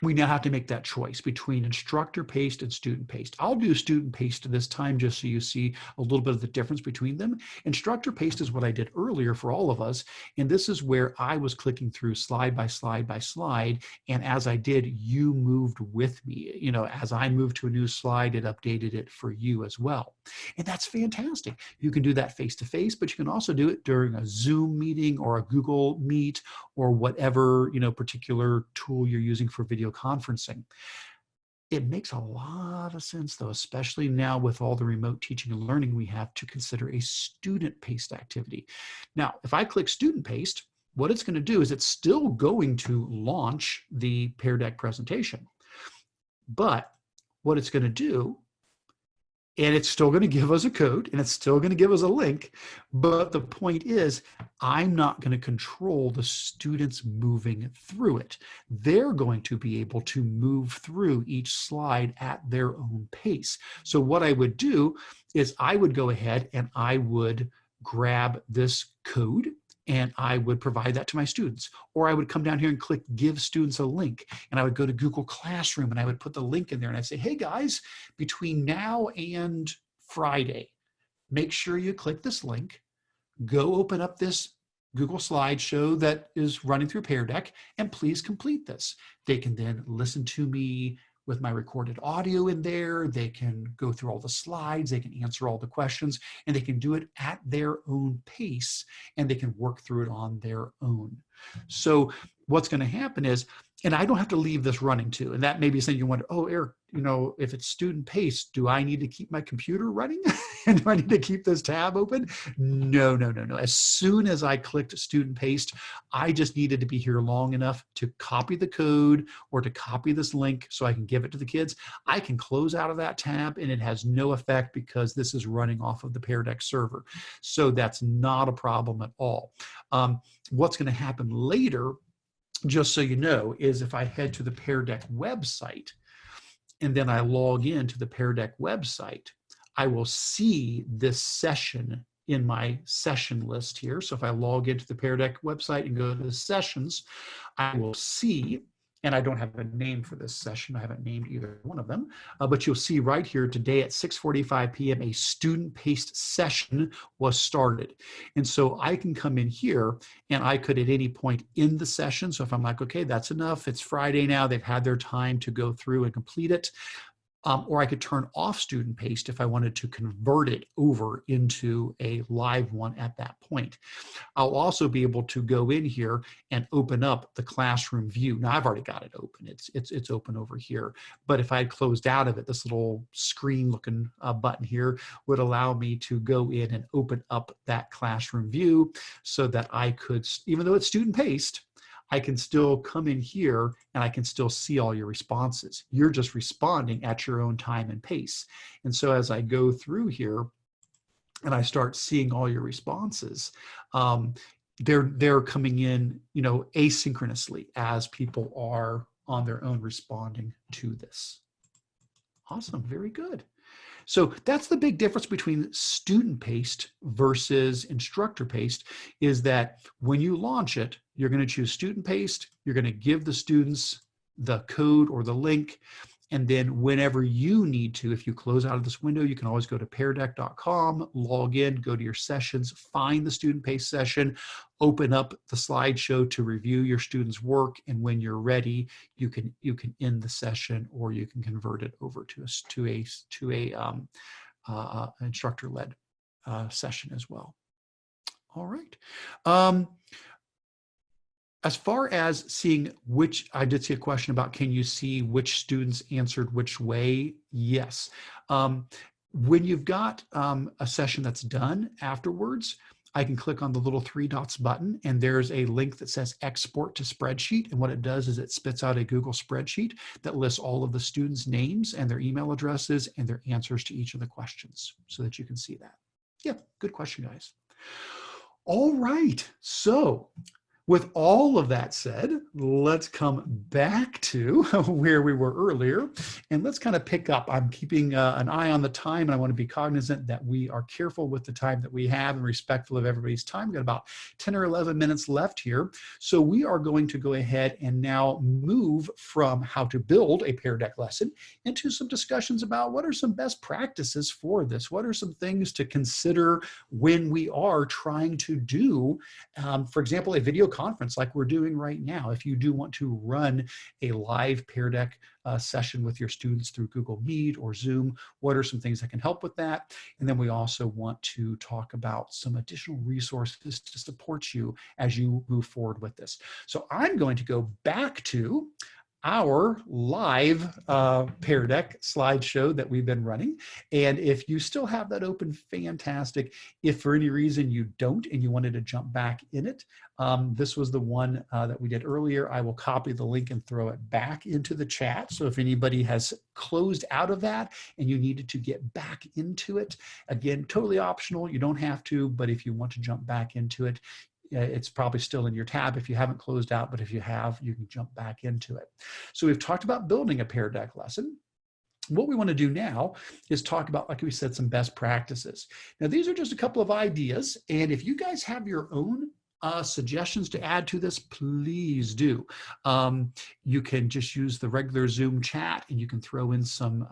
we now have to make that choice between instructor paced and student paced. I'll do student paced this time just so you see a little bit of the difference between them. Instructor paced is what I did earlier for all of us, and this is where I was clicking through slide by slide by slide, and as I did, you moved with me. As I moved to a new slide, it updated it for you as well. And that's fantastic. You can do that face-to-face, but you can also do it during a Zoom meeting or a Google Meet or whatever particular tool you're using for video conferencing. It makes a lot of sense, though, especially now with all the remote teaching and learning we have, to consider a student-paced activity. Now, if I click student-paced, what it's going to do is it's still going to launch the Pear Deck presentation. But what it's going to do, and it's still going to give us a code, and it's still going to give us a link. But the point is, I'm not going to control the students moving through it. They're going to be able to move through each slide at their own pace. So what I would do is I would go ahead and I would grab this code and I would provide that to my students. Or I would come down here and click Give Students a Link, and I would go to Google Classroom and I would put the link in there and I'd say, hey guys, between now and Friday, make sure you click this link, go open up this Google Slideshow that is running through Pear Deck, and please complete this. They can then listen to me with my recorded audio in there. They can go through all the slides, they can answer all the questions, and they can do it at their own pace, and they can work through it on their own. So what's going to happen is, and I don't have to leave this running too, and that may be something you wonder, oh, Eric, if it's student paced, do I need to keep my computer running? And do I need to keep this tab open? No. As soon as I clicked student paced, I just needed to be here long enough to copy the code or to copy this link so I can give it to the kids. I can close out of that tab and it has no effect because this is running off of the Pear Deck server. So that's not a problem at all. What's going to happen later, just so you know, is if I head to the Pear Deck website and then I log into the Pear Deck website, I will see this session in my session list here. So if I log into the Pear Deck website and go to the sessions, I will see, and I don't have a name for this session. I haven't named either one of them, but you'll see right here today at 6:45 p.m. a student-paced session was started. And so I can come in here and I could at any point in the session. So if I'm like, okay, that's enough. It's Friday now. They've had their time to go through and complete it. Or I could turn off student paced if I wanted to convert it over into a live one at that point. I'll also be able to go in here and open up the classroom view. Now I've already got it open. It's open over here. But if I had closed out of it, this little screen looking button here would allow me to go in and open up that classroom view so that I could, even though it's student paced, I can still come in here and I can still see all your responses. You're just responding at your own time and pace. And so as I go through here and I start seeing all your responses, they're coming in, asynchronously as people are on their own responding to this. Awesome, very good. So that's the big difference between student-paced versus instructor-paced, is that when you launch it, you're going to choose student-paced, you're going to give the students the code or the link, and then whenever you need to, if you close out of this window, you can always go to peardeck.com, log in, go to your sessions, find the student-paced session, open up the slideshow to review your students' work, and when you're ready, you can end the session or you can convert it over to a instructor-led session as well. All right. As far as seeing which, I did see a question about, can you see which students answered which way? Yes. When you've got a session that's done afterwards, I can click on the little 3 dots button, and there's a link that says export to spreadsheet. And what it does is it spits out a Google spreadsheet that lists all of the students' names and their email addresses and their answers to each of the questions so that you can see that. Yeah, good question, guys. All right, so with all of that said, let's come back to where we were earlier, and let's kind of pick up. I'm keeping an eye on the time, and I want to be cognizant that we are careful with the time that we have and respectful of everybody's time. We've got about 10 or 11 minutes left here. So we are going to go ahead and now move from how to build a Pear Deck lesson into some discussions about what are some best practices for this? What are some things to consider when we are trying to do, for example, a video conference like we're doing right now. If you do want to run a live Pear Deck session with your students through Google Meet or Zoom, what are some things that can help with that? And then we also want to talk about some additional resources to support you as you move forward with this. So I'm going to go back to our live Pear Deck slideshow that we've been running. And if you still have that open, fantastic. If for any reason you don't and you wanted to jump back in it, this was the one that we did earlier. I will copy the link and throw it back into the chat. So if anybody has closed out of that and you needed to get back into it, again, totally optional. You don't have to, but if you want to jump back into it, it's probably still in your tab if you haven't closed out, but if you have, you can jump back into it. So we've talked about building a Pear Deck lesson. What we want to do now is talk about, like we said, some best practices. Now, these are just a couple of ideas, and if you guys have your own suggestions to add to this, please do. You can just use the regular Zoom chat, and you can throw in some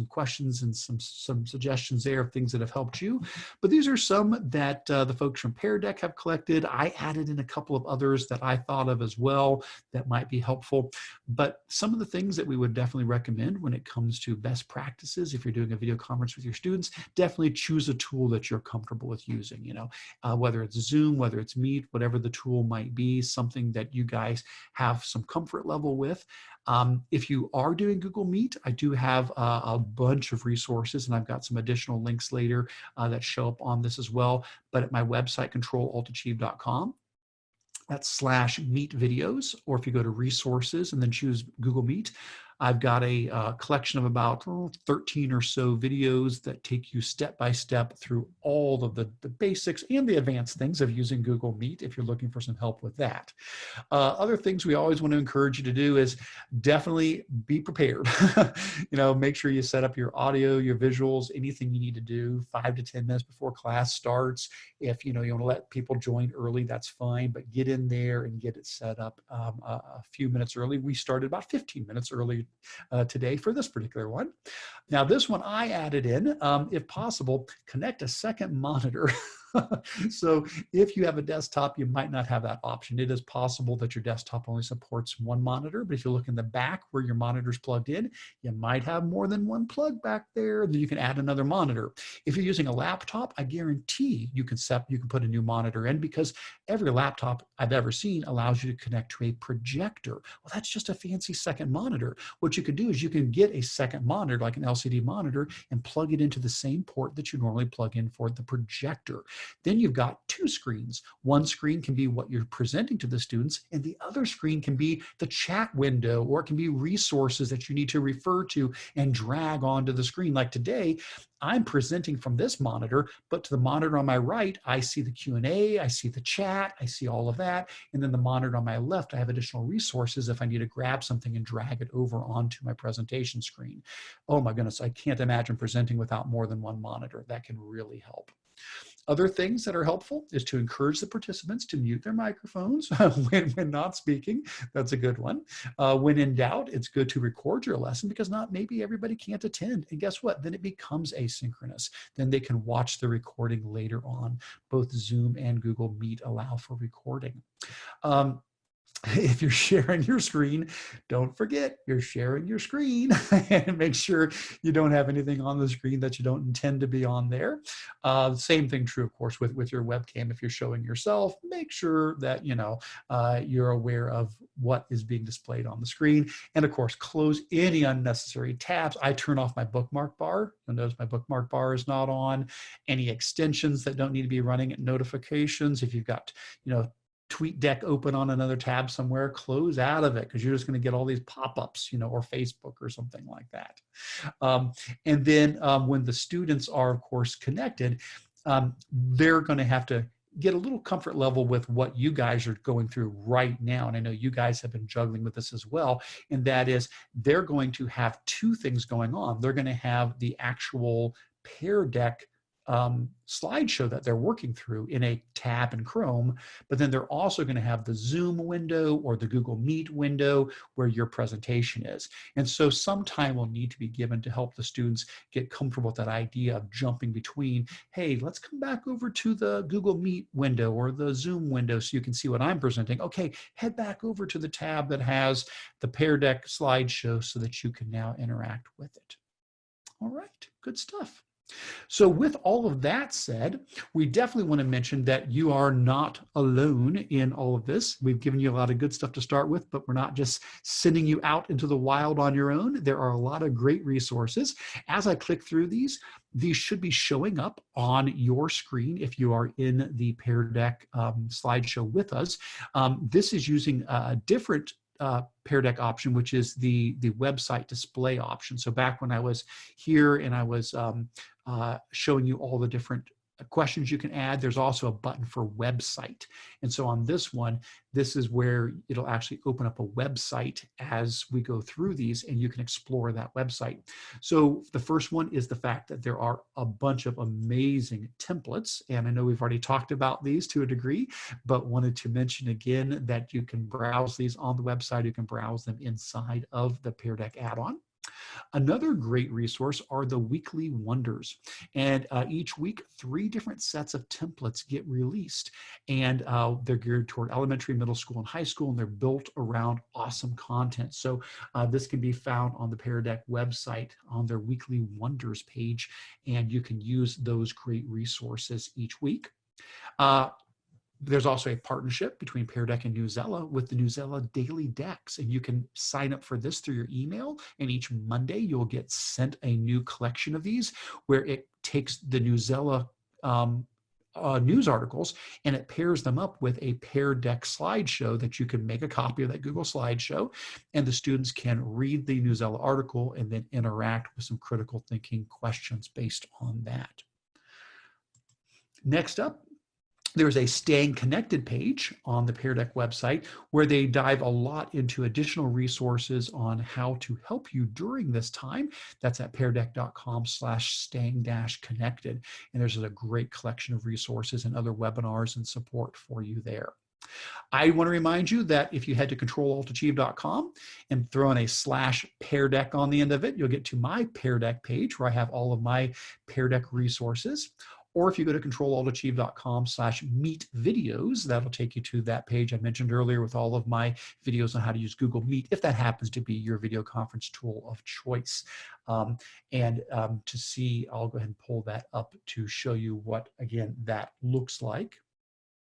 questions and some suggestions there of things that have helped you. But these are some that the folks from Pear Deck have collected. I added in a couple of others that I thought of as well that might be helpful. But some of the things that we would definitely recommend when it comes to best practices, if you're doing a video conference with your students, definitely choose a tool that you're comfortable with using. You know, whether it's Zoom, whether it's Meet, whatever the tool might be, something that you guys have some comfort level with. If you are doing Google Meet, I do have a bunch of resources, and I've got some additional links later that show up on this as well. But at my website, controlaltachieve.com, that's /meet videos, or if you go to resources and then choose Google Meet, I've got a collection of about 13 or so videos that take you step by step through all of the basics and the advanced things of using Google Meet if you're looking for some help with that. Other things we always want to encourage you to do is definitely be prepared. You know, make sure you set up your audio, your visuals, anything you need to do 5 to 10 minutes before class starts. If you want to let people join early, that's fine, but get in there and get it set up a few minutes early. We started about 15 minutes early today for this particular one. Now, this one I added in, if possible, connect a second monitor. So if you have a desktop, you might not have that option. It is possible that your desktop only supports one monitor, but if you look in the back where your monitor's plugged in, you might have more than one plug back there, then you can add another monitor. If you're using a laptop, I guarantee you can put a new monitor in, because every laptop I've ever seen allows you to connect to a projector. Well, that's just a fancy second monitor. What you can do is you can get a second monitor, like an LCD monitor, and plug it into the same port that you normally plug in for the projector. Then you've got two screens. One screen can be what you're presenting to the students, and the other screen can be the chat window, or it can be resources that you need to refer to and drag onto the screen. Like today, I'm presenting from this monitor, but to the monitor on my right, I see the Q&A, I see the chat, I see all of that. And then the monitor on my left, I have additional resources if I need to grab something and drag it over onto my presentation screen. Oh my goodness, I can't imagine presenting without more than one monitor. That can really help. Other things that are helpful is to encourage the participants to mute their microphones when not speaking. That's a good one. When in doubt, it's good to record your lesson, because maybe everybody can't attend. And guess what? Then it becomes asynchronous. Then they can watch the recording later on. Both Zoom and Google Meet allow for recording. if you're sharing your screen, don't forget you're sharing your screen and make sure you don't have anything on the screen that you don't intend to be on there. Same thing true, of course, with your webcam. If you're showing yourself, make sure that you're aware of what is being displayed on the screen. And of course, close any unnecessary tabs. I turn off my bookmark bar. You'll notice my bookmark bar is not on. Any extensions that don't need to be running notifications. If you've got, TweetDeck open on another tab somewhere, close out of it, because you're just going to get all these pop-ups, or Facebook or something like that. And then when the students are, of course, connected, they're going to have to get a little comfort level with what you guys are going through right now. And I know you guys have been juggling with this as well. And that is, they're going to have two things going on. They're going to have the actual Pear Deck slideshow that they're working through in a tab in Chrome, but then they're also going to have the Zoom window or the Google Meet window where your presentation is. And so some time will need to be given to help the students get comfortable with that idea of jumping between, hey, let's come back over to the Google Meet window or the Zoom window so you can see what I'm presenting. Okay, head back over to the tab that has the Pear Deck slideshow so that you can now interact with it. All right, good stuff. So with all of that said, we definitely want to mention that you are not alone in all of this. We've given you a lot of good stuff to start with, but we're not just sending you out into the wild on your own. There are a lot of great resources. As I click through these should be showing up on your screen if you are in the Pear Deck slideshow with us. This is using a different Pear Deck option, which is the website display option. So back when I was here and I was showing you all the different questions you can add, there's also a button for website. And so on this one, this is where it'll actually open up a website as we go through these, and you can explore that website. So the first one is the fact that there are a bunch of amazing templates. And I know we've already talked about these to a degree, but wanted to mention again that you can browse these on the website. You can browse them inside of the Pear Deck add-on. Another great resource are the weekly wonders. And each week, 3 different sets of templates get released. And they're geared toward elementary, middle school, and high school, and they're built around awesome content. So this can be found on the Pear Deck website on their weekly wonders page, and you can use those great resources each week. There's also a partnership between Pear Deck and Newsela with the Newsela Daily Decks, and you can sign up for this through your email, and each Monday you'll get sent a new collection of these where it takes the Newsela news articles and it pairs them up with a Pear Deck slideshow that you can make a copy of that Google slideshow, and the students can read the Newsela article and then interact with some critical thinking questions based on that. Next up, there's a Staying Connected page on the Pear Deck website where they dive a lot into additional resources on how to help you during this time. That's at peardeck.com/staying-connected. And there's a great collection of resources and other webinars and support for you there. I want to remind you that if you head to controlaltachieve.com and throw in a /Pear Deck on the end of it, you'll get to my Pear Deck page where I have all of my Pear Deck resources. Or if you go to controlaltachieve.com/meet videos, that'll take you to that page I mentioned earlier with all of my videos on how to use Google Meet, if that happens to be your video conference tool of choice. To see, I'll go ahead and pull that up to show you what, again, that looks like.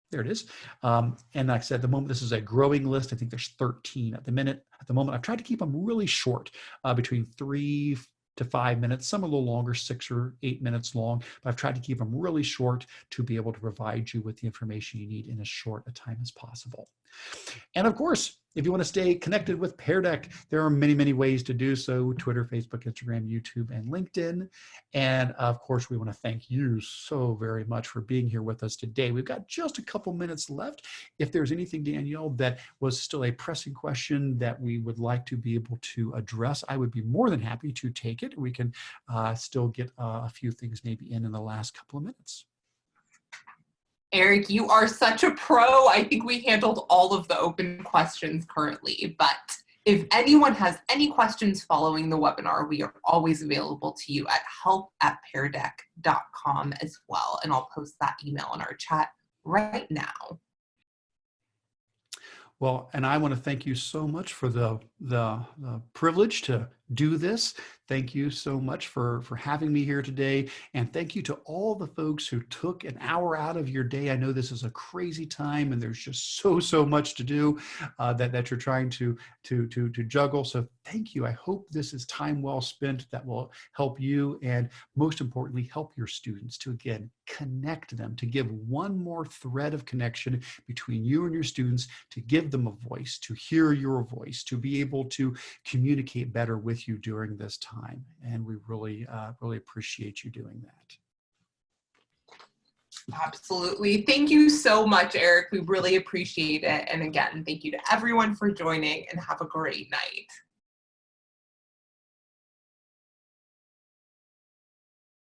There it is. And like I said, at the moment, this is a growing list. I think there's 13 at the minute. At the moment, I've tried to keep them really short, between 3 to 5 minutes, some a little longer, 6 or 8 minutes long, but I've tried to keep them really short to be able to provide you with the information you need in as short a time as possible. And of course, if you want to stay connected with Pear Deck, there are many, many ways to do so: Twitter, Facebook, Instagram, YouTube, and LinkedIn. And of course, we want to thank you so very much for being here with us today. We've got just a couple minutes left. If there's anything, Danielle, that was still a pressing question that we would like to be able to address, I would be more than happy to take it. We can still get a few things maybe in the last couple of minutes. Eric, you are such a pro. I think we handled all of the open questions currently, but if anyone has any questions following the webinar, we are always available to you at help@peardeck.com as well, and I'll post that email in our chat right now. Well, and I want to thank you so much for the privilege to do this. Thank you so much for having me here today. And thank you to all the folks who took an hour out of your day. I know this is a crazy time and there's just so much to do that you're trying to juggle. So thank you. I hope this is time well spent that will help you and most importantly, help your students to, again, connect them, to give one more thread of connection between you and your students, to give them a voice, to hear your voice, to be able to communicate better with you during this time. And we really appreciate you doing that. Absolutely. Thank you so much, Eric. We really appreciate it. And again, thank you to everyone for joining and have a great night.